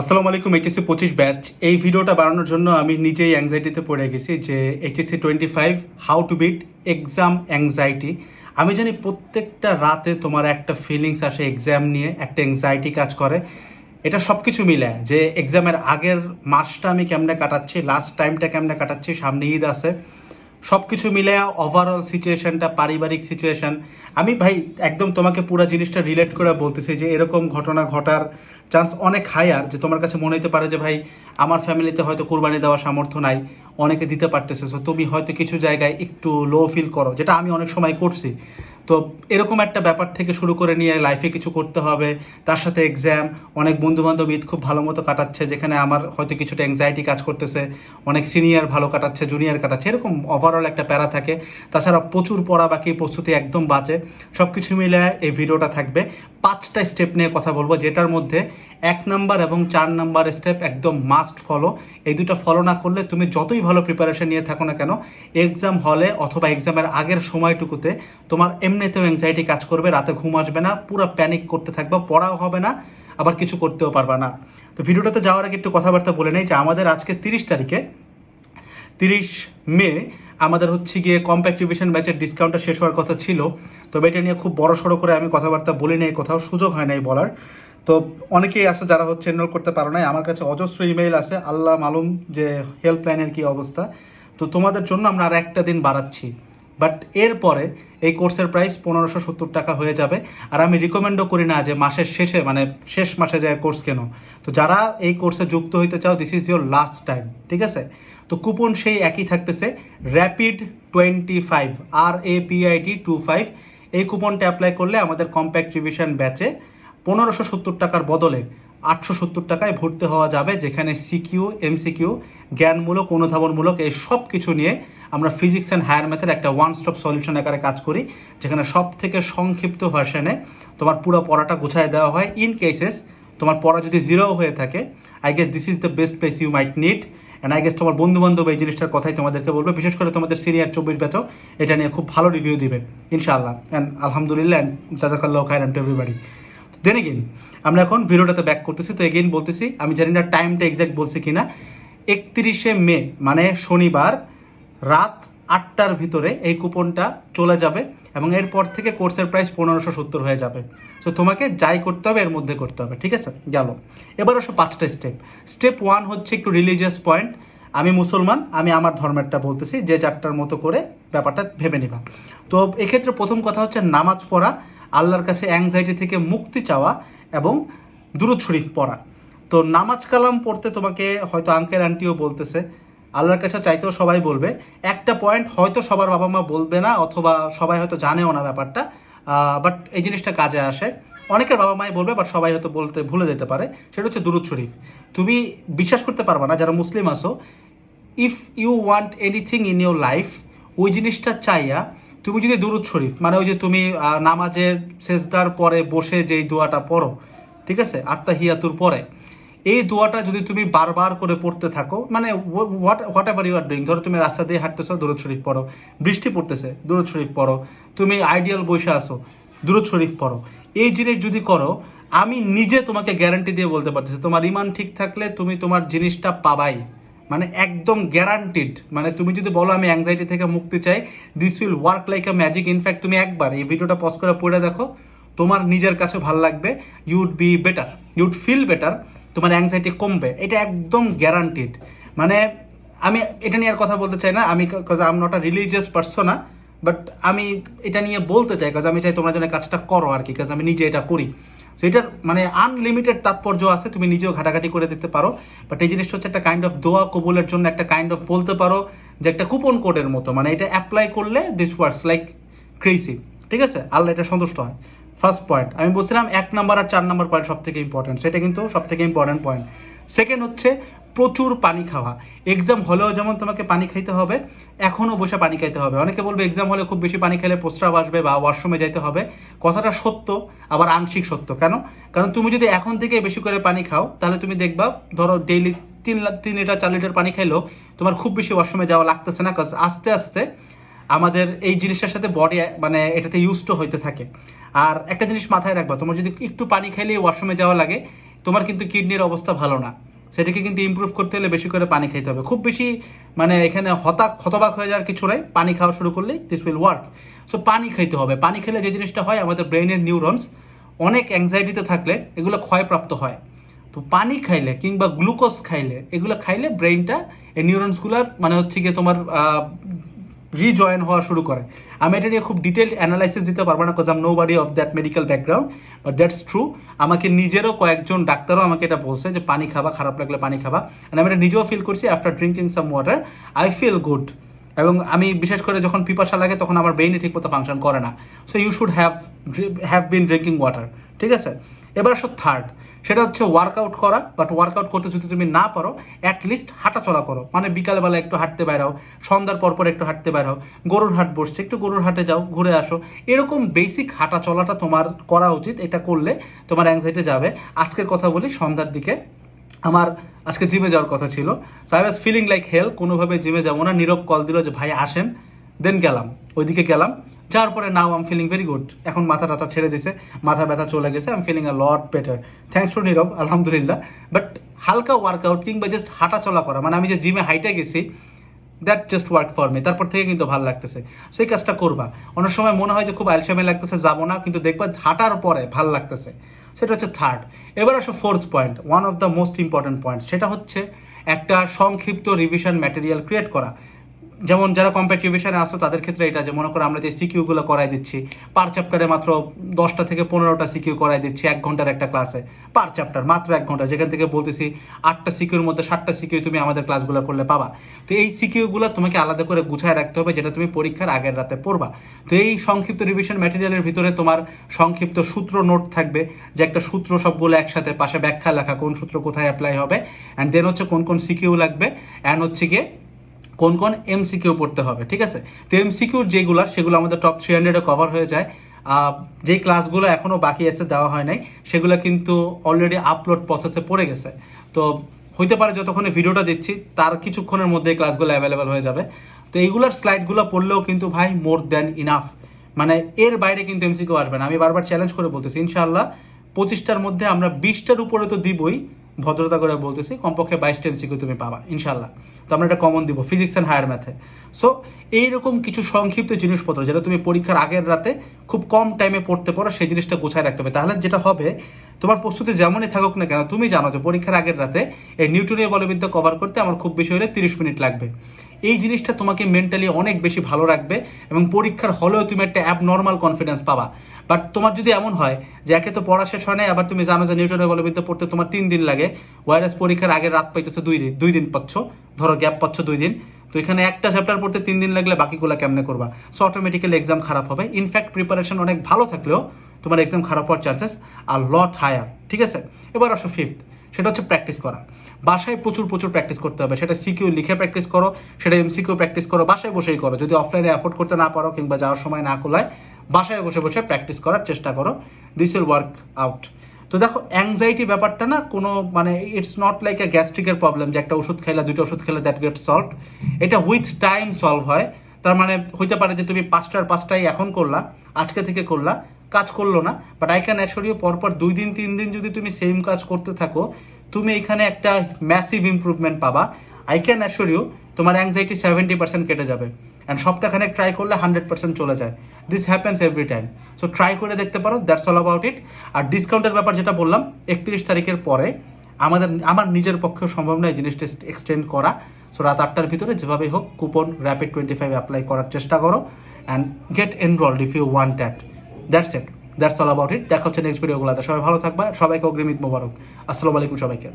আসসালামু আলাইকুম। HSC 25 batch এই ভিডিওটা বানানোর জন্য আমি নিজেই অ্যাংজাইটিতে পড়ে গেছি যে HSC 25 how to beat exam anxiety. আমি জানি প্রত্যেকটা রাতে তোমার একটা ফিলিংস আসে এক্সাম নিয়ে, একটা অ্যাংজাইটি কাজ করে। এটা সব কিছু মিলে যে এক্সামের আগের মাসটা আমি কেমনে কাটাচ্ছি, লাস্ট টাইমটা কেমনে কাটাচ্ছি, সামনে ঈদ আছে, সব কিছু মিলে ওভারঅল সিচুয়েশনটা, পারিবারিক সিচুয়েশন। আমি ভাই একদম তোমাকে পুরো জিনিসটা রিলেট করে বলতেছি যে এরকম ঘটনা ঘটার চান্স অনেক হায়ার। যে তোমার কাছে মনে হতে পারে যে ভাই আমার ফ্যামিলিতে হয়তো কোরবানি দেওয়ার সামর্থ্য নাই, অনেকে দিতে পারতেছে, সো তুমি হয়তো কিছু জায়গায় একটু লো ফিল করো, যেটা আমি অনেক সময় করছি। তো এরকম একটা ব্যাপার থেকে শুরু করে নিয়ে লাইফে কিছু করতে হবে, তার সাথে এক্সাম, অনেক বন্ধুবান্ধব ঈদ খুব ভালো মতো কাটাচ্ছে, যেখানে আমার হয়তো কিছুটা অ্যাংজাইটি কাজ করতেছে, অনেক সিনিয়র ভালো কাটাচ্ছে, জুনিয়র কাটাচ্ছে, এরকম ওভারঅল একটা প্যারা থাকে। তাছাড়া প্রচুর পড়া বাকি, প্রস্তুতি একদম বাজে। সব কিছু মিলে এই ভিডিওটা থাকবে 5টা স্টেপ নিয়ে কথা বলবো, যেটার মধ্যে 1 নাম্বার এবং 4 নাম্বার স্টেপ একদম মাস্ট ফলো। এই দুটো ফলো না করলে তুমি যতই ভালো প্রিপারেশন নিয়ে থাকো না কেন, এক্সাম হলে অথবা এক্সামের আগের সময়টুকুতে তোমার এমনিতেও অ্যাংজাইটি কাজ করবে, রাতে ঘুম আসবে না, পুরো প্যানিক করতে থাকবে, পড়াও হবে না, আবার কিছু করতেও পারবা না। তো ভিডিওটাতে যাওয়ার আগে একটু কথাবার্তা বলে নেই যে আমাদের আজকে 30 তারিখে 30 মে আমাদের হচ্ছে গিয়ে কম্প্যাক্ট রিভিশন ব্যাচের ডিসকাউন্টটা শেষ হওয়ার কথা ছিল। তবে এটা নিয়ে খুব বড় সড়ো করে আমি কথাবার্তা বলি নাই, কোথাও সুযোগ হয় নাই বলার। তো অনেকেই আছে যারা হচ্ছে এনরোল করতে পারো নাই, আমার কাছে অজস্র ইমেইল আছে, আল্লাহ মালুম যে হেল্পলাইনের কী অবস্থা। তো তোমাদের জন্য আমরা আর একটা দিন বাড়াচ্ছি, বাট এরপরে এই কোর্সের প্রাইস 1570 টাকা হয়ে যাবে। আর আমি রিকমেন্ডও করি না যে মাসের শেষে, মানে শেষ মাসে যায় কোর্স কেন। তো যারা এই কোর্সে যুক্ত হইতে চাও, this is your last time, ঠিক আছে? তো কুপন সেই একই থাকতেছে, র্যাপিড 25, RAPID 25। এই কুপনটা অ্যাপ্লাই করলে আমাদের কম্প্যাক্ট রিভিশন ব্যাচে 1570 টাকার বদলে 870 টাকায় ভর্তি হওয়া যাবে, যেখানে সিকিউ, এমসিকিউ, জ্ঞানমূলক, অনুধাবনমূলক এই সব কিছু নিয়ে আমরা ফিজিক্স অ্যান্ড হায়ার ম্যাথের একটা ওয়ান স্টপ সলিউশন আকারে কাজ করি, যেখানে সব থেকে সংক্ষিপ্ত ভার্সনে তোমার পুরো পড়াটা গুছায় দেওয়া হয়। ইন কেসেস তোমার পড়া যদি জিরো হয়ে থাকে, I guess this is the best place you might need. And I guess তোমার বন্ধুবান্ধব এই জিনিসটার কথাই তোমাদেরকে বলবে, বিশেষ করে তোমাদের সিনিয়র 24 ব্যাচও এটা নিয়ে খুব ভালো রিভিউ দিবে ইনশাআল্লাহ। অ্যান্ড আলহামদুলিল্লাহ, অ্যান্ড জাজাকাল্লাহ খাইরান টু এভরিবডি। দেন এগেইন আমরা এখন ভিডিওটাতে ব্যাক করতেছি। তো এগেইন বলতেছি, আমি জানি না টাইমটা এক্স্যাক্ট বলছি কিনা, 31 মে মানে শনিবার রাত 8টার ভিতরে এই কুপনটা চলে যাবে, এবং এরপর থেকে কোর্সের প্রাইস 1570 হয়ে যাবে। সো তোমাকে যাই করতে হবে এর মধ্যে করতে হবে, ঠিক আছে? গেল। এবার আসো 5টা স্টেপ। স্টেপ 1 হচ্ছে একটু রিলিজিয়াস পয়েন্ট। আমি মুসলমান, আমি আমার ধর্মেরটা বলতেছি, যে যারটার মতো করে ব্যাপারটা ভেবে নিবা। তো এক্ষেত্রে প্রথম কথা হচ্ছে নামাজ পড়া, আল্লাহর কাছে অ্যাংজাইটি থেকে মুক্তি চাওয়া, এবং দুরূদ শরীফ পড়া। তো নামাজ কালাম পড়তে তোমাকে হয়তো আঙ্কেল আন্টিও বলতেছে, আল্লাহর কাছে চাইতেও সবাই বলবে। একটা পয়েন্ট হয়তো সবার বাবা মা বলবে না, অথবা সবাই হয়তো জানেও না ব্যাপারটা, বাট এই জিনিসটা কাজে আসে। অনেকের বাবা মাই বলবে, বাট সবাই হয়তো বলতে ভুলে যেতে পারে। সেটা হচ্ছে দুরূদ শরীফ। তুমি বিশ্বাস করতে পারবা না, যারা মুসলিম আসো, if you want anything in your life, ওই জিনিসটা চাইয়া তুমি যদি দুরূদ শরীফ, মানে ওই যে তুমি নামাজের সেজদার পরে বসে যেই দোয়াটা পড়ো, ঠিক আছে, আত্তাহিয়াতুর পরে, এই দোয়াটা যদি তুমি বারবার করে পড়তে থাকো, মানে whatever you are doing, ধরো তুমি রাস্তা দিয়ে হাঁটতেছো, দুরূদ শরীফ পড়ো, বৃষ্টি পড়তেছে, দুরূদ শরীফ পড়ো, তুমি আইডিয়াল বসে আসো, দুরূদ শরীফ পড়ো, এই জিনিস যদি করো, আমি নিজে তোমাকে গ্যারান্টি দিয়ে বলতে পারতেছি, তোমার ইমান ঠিক থাকলে তুমি তোমার জিনিসটা পাবাই, মানে একদম গ্যারান্টিড। মানে তুমি যদি বলো আমি অ্যাংজাইটি থেকে মুক্তি চাই, this will work like a magic. In fact তুমি একবার এই ভিডিওটা পজ করে পড়ে দেখো, তোমার নিজের কাছে ভালো লাগবে, you'd be better, you'd feel better, তোমার অ্যাংজাইটি কমবে, এটা একদম গ্যারান্টিড। মানে আমি এটা নিয়ে আর কথা বলতে চাই না, আমি cause I am not a religious persona, but আমি এটা নিয়ে বলতে চাই কাজ আমি চাই তোমরা যেন কাজটা করো আর কি, কাজ আমি নিজে এটা করি। সো এটার মানে আনলিমিটেড তাৎপর্য আছে, তুমি নিজেও ঘাটাঘাটি করে দিতে পারো। বাট এই জিনিসটা হচ্ছে একটা কাইন্ড অফ দোয়া কবুলের জন্য, একটা কাইন্ড অফ বলতে পারো যে একটা কুপন কোডের মতো, মানে এটা অ্যাপ্লাই করলে দিস ওয়ার্কস লাইক ক্রেজি, ঠিক আছে? আল্লাহ এটা সন্তুষ্ট হয়। ফার্স্ট পয়েন্ট আমি বলছিলাম, 1 নাম্বার আর 4 নাম্বার পয়েন্ট সব থেকে ইম্পর্টেন্ট, সেটা কিন্তু সব থেকে ইম্পর্টেন্ট পয়েন্ট। সেকেন্ড হচ্ছে প্রচুর পানি খাওয়া। এক্সাম হলেও যেমন তোমাকে পানি খাইতে হবে, এখনও বসে পানি খাইতে হবে। অনেকে বলবে এক্সাম হলে খুব বেশি পানি খেলে প্রস্রাব আসবে বা ওয়াশরুমে যাইতে হবে। কথাটা সত্য, আবার আংশিক সত্য। কেন? কারণ তুমি যদি এখন থেকে বেশি করে পানি খাও, তাহলে তুমি দেখবা, ধরো ডেইলি 3 লিটার 4 লিটার পানি খাইলেও তোমার খুব বেশি ওয়াশরুমে যাওয়া লাগতেছে না, কারণ আস্তে আস্তে আমাদের এই জিনিসটার সাথে বডি মানে এটাতে ইউজ টু হইতে থাকে। আর একটা জিনিস মাথায় রাখবা, তোমার যদি একটু পানি খাইলেই ওয়াশরুমে যাওয়া লাগে, তোমার কিন্তু কিডনির অবস্থা ভালো না। সেটাকে কিন্তু ইমপ্রুভ করতে হলে বেশি করে পানি খাইতে হবে। খুব বেশি মানে এখানে হতবাক হয়ে যাওয়ার কিছু নাই, পানি খাওয়া শুরু করলেই দিস উইল ওয়ার্ক। সো পানি খাইতে হবে। পানি খেলে যে জিনিসটা হয়, আমাদের ব্রেইনের নিউরনস অনেক অ্যাংজাইটিতে থাকলে এগুলো ক্ষয়প্রাপ্ত হয়। তো পানি খাইলে কিংবা গ্লুকোজ খাইলে, এগুলো খাইলে ব্রেইনটা এই নিউরনসগুলোর মানে হচ্ছে গিয়ে তোমার রিজয়েন হওয়া শুরু করে। আমি এটা নিয়ে খুব ডিটেলড অ্যানালাইসিস দিতে পারবো না, because I'm nobody of that medical background, but that's true. আমাকে নিজেরও কয়েকজন ডাক্তারও আমাকে এটা বলছে যে পানি খাবা, খারাপ লাগলে পানি খাবা। অ্যান্ড আমি এটা নিজেও ফিল করছি। After drinking some water I feel good. এবং আমি বিশেষ করে যখন পিপাসা লাগে তখন আমার ব্রেইনে ঠিকমতো ফাংশন করে না। So you should have been drinking water, ঠিক আছে? এবার আসো থার্ড, সেটা হচ্ছে ওয়ার্কআউট করা। বাট ওয়ার্কআউট করতে যদি তুমি না পারো, অ্যাটলিস্ট হাঁটাচলা করো। মানে বিকালবেলা একটু হাঁটতে বেরাও, সন্ধ্যার পরপর একটু হাঁটতে বেরাও, গরুর হাট বসছে, একটু গরুর হাটে যাও, ঘুরে আসো। এরকম বেসিক হাঁটা চলাটা তোমার করা উচিত। এটা করলে তোমার অ্যাংজাইটি যাবে। আজকের কথা বলি, সন্ধ্যার দিকে আমার আজকে জিমে যাওয়ার কথা ছিল। So I was feeling like hell, কোনোভাবে জিমে যাবো না। নীরব কল দিল যে ভাই আসেন, দেন গেলাম, ওইদিকে গেলাম। যাওয়ার পরে now I'm feeling very good. এখন মাথা টাথা ছেড়ে দিছে, মাথা ব্যথা চলে গেছে, I am feeling a lot better, thanks to Nirob, আলহামদুলিল্লাহ। বাট হালকা ওয়ার্কআউট কিংবা জাস্ট হাঁটা চলা করা, মানে আমি যে জিমে হাইটে গেছি, that just work for me. তারপর থেকে কিন্তু ভালো লাগতেছে। সেই কাজটা করবা। অনেক সময় মনে হয় যে খুব আলসামি লাগতেছে, যাবো না, কিন্তু দেখবা হাঁটার পরে ভাল লাগতেছে। সেটা হচ্ছে থার্ড। এবার আসো fourth point, one of the most important point. সেটা হচ্ছে একটা সংক্ষিপ্ত রিভিশন ম্যাটেরিয়াল ক্রিয়েট করা। যেমন যারা কম্পিটিটিভ রিভিশনে আসো তাদের ক্ষেত্রে এটা, যে মনে করো আমরা যে সিকিউগুলো করাই দিচ্ছি, পার চ্যাপ্টারে মাত্র 10টা থেকে 15টা সিকিউ করাই দিচ্ছি 1 ঘন্টার একটা ক্লাসে। পার চ্যাপ্টার মাত্র 1 ঘন্টা, যেখান থেকে বলতেছি 8টা সিকিউর মধ্যে 7টা সিকিউ তুমি আমাদের ক্লাসগুলো করলে পাবা। তো এই সিকিউগুলো তোমাকে আলাদা করে গুছায় রাখতে হবে, যেটা তুমি পরীক্ষার আগের রাতে পড়বা। তো এই সংক্ষিপ্ত রিভিশন ম্যাটেরিয়ালের ভিতরে তোমার সংক্ষিপ্ত সূত্র নোট থাকবে, যে একটা সূত্র সবগুলো একসাথে, পাশে ব্যাখ্যা লেখা, কোন সূত্র কোথায় অ্যাপ্লাই হবে, অ্যান্ড দেন হচ্ছে কোন কোন সিকিউ লাগবে, অ্যান্ড হচ্ছে গিয়ে কোন কোন এমসিকিউ পড়তে হবে, ঠিক আছে? তো এমসিকিউর যেগুলো, সেগুলো আমাদের টপ 300-এ কভার হয়ে যায়। যেই ক্লাসগুলো এখনও বাকি আছে, দেওয়া হয় নাই, সেগুলো কিন্তু অলরেডি আপলোড প্রসেসে পড়ে গেছে। তো হইতে পারে যতক্ষণে ভিডিওটা দিচ্ছি তার কিছুক্ষণের মধ্যে ক্লাসগুলো অ্যাভেলেবেল হয়ে যাবে। তো এইগুলোর স্লাইডগুলো পড়লেও কিন্তু ভাই মোর দ্যান ইনাফ। মানে এর বাইরে কিন্তু এমসিকিউ আসবে না। আমি বারবার চ্যালেঞ্জ করে বলতেছি, ইনশাআল্লাহ 25টার মধ্যে আমরা 20টার উপরে তো দিবই, ভদ্রতা করে বলতেছি, কমপক্ষে 22টা এমসিকিউ তুমি পাবা ইনশাআল্লাহ। তো আমরা এটা কমন দিব ফিজিক্স অ্যান্ড হায়ার ম্যাথে। সো এইরকম কিছু সংক্ষিপ্ত জিনিসপত্র যেটা তুমি পরীক্ষার আগের রাতে খুব কম টাইমে পড়তে পারো, সেই জিনিসটা গোছায় রাখতে হবে। তাহলে যেটা হবে, তোমার প্রস্তুতি যেমনই থাকুক না কেন, তুমি জানো যে পরীক্ষার আগের রাতে এই নিউটনীয় বলবিদ্যা কভার করতে আমার খুব বেশি হলে 30 মিনিট লাগবে। এই জিনিসটা তোমাকে মেন্টালি অনেক বেশি ভালো রাখবে, এবং পরীক্ষার হলেও তুমি একটা অ্যাবনর্মাল কনফিডেন্স পাবা। বাট তোমার যদি এমন হয় যে একে তো পড়া শেষ হয় না, আবার তুমি জানো যে নিউটনের বলবিদ্যা পড়তে তোমার 3 দিন লাগে, ওয়াইরাস পরীক্ষার আগের রাত পাইতেছে 2 দিন পাচ্ছ, ধরো গ্যাপ পাচ্ছ 2 দিন, তো এখানে একটা চ্যাপ্টার পড়তে 3 দিন লাগলে বাকিগুলো কেমনে করবা? সো অটোমেটিক্যালি এক্সাম খারাপ হবে। ইনফ্যাক্ট প্রিপারেশন অনেক ভালো থাকলেও তোমার এক্সাম খারাপ হওয়ার চান্সেস আর লট হায়ার, ঠিক আছে? এবার আসো ফিফথ, সেটা হচ্ছে প্র্যাকটিস করা। বাসায় প্রচুর প্রচুর প্র্যাকটিস করতে হবে। সেটা সিকিউ লিখে প্র্যাকটিস করো, সেটা এমসিকিউ প্র্যাকটিস করো, বাসায় বসেই করো। যদি অফলাইনে অ্যাফোর্ড করতে না পারো কিংবা যাওয়ার সময় না কোলায়, বাসায় বসে বসে প্র্যাকটিস করার চেষ্টা করো। This will work out. তো দেখো, অ্যাংজাইটি ব্যাপারটা না কোনো মানে ইটস নট লাইক এ গ্যাস্ট্রিকের প্রবলেম যে একটা ওষুধ খেলে, 2টা ওষুধ খেলে দ্যাট গেট সলভ। এটা উইথ টাইম সলভ হয়। তার মানে হইতে পারে যে তুমি 5টায় এখন করলা, আজকে থেকে করলা, কাজ করলো না, but I can assure you পরপর 2 দিন 3 দিন যদি তুমি সেম কাজ করতে থাকো, তুমি এখানে একটা ম্যাসিভ ইমপ্রুভমেন্ট পাবা। আই ক্যান অ্যাসিওর ইউ তোমার অ্যাংজাইটি 70% কেটে যাবে, অ্যান্ড সপ্তাহখানেক ট্রাই করলে 100% চলে যায়। This happens every time. So try করে দেখতে পারো, দ্যাটস অল অ্যাবাউট ইট। আর ডিসকাউন্টের ব্যাপার যেটা বললাম, 31 তারিখের পরে আমার নিজের পক্ষেও সম্ভব নয় জিনিসটা এক্সটেন্ড করা। সো রাত 8টার ভিতরে যেভাবেই হোক কুপন RAPID25 অ্যাপ্লাই করার চেষ্টা করো, and get enrolled if you want that. That's it, that's all about it. দেখা হচ্ছে নেক্সট ভিডিওগুলোতে। সবাই ভালো থাকবা, সবাইকে অগ্রিম ঈদ মোবারক। আসসালামু আলাইকুম সবাইকে।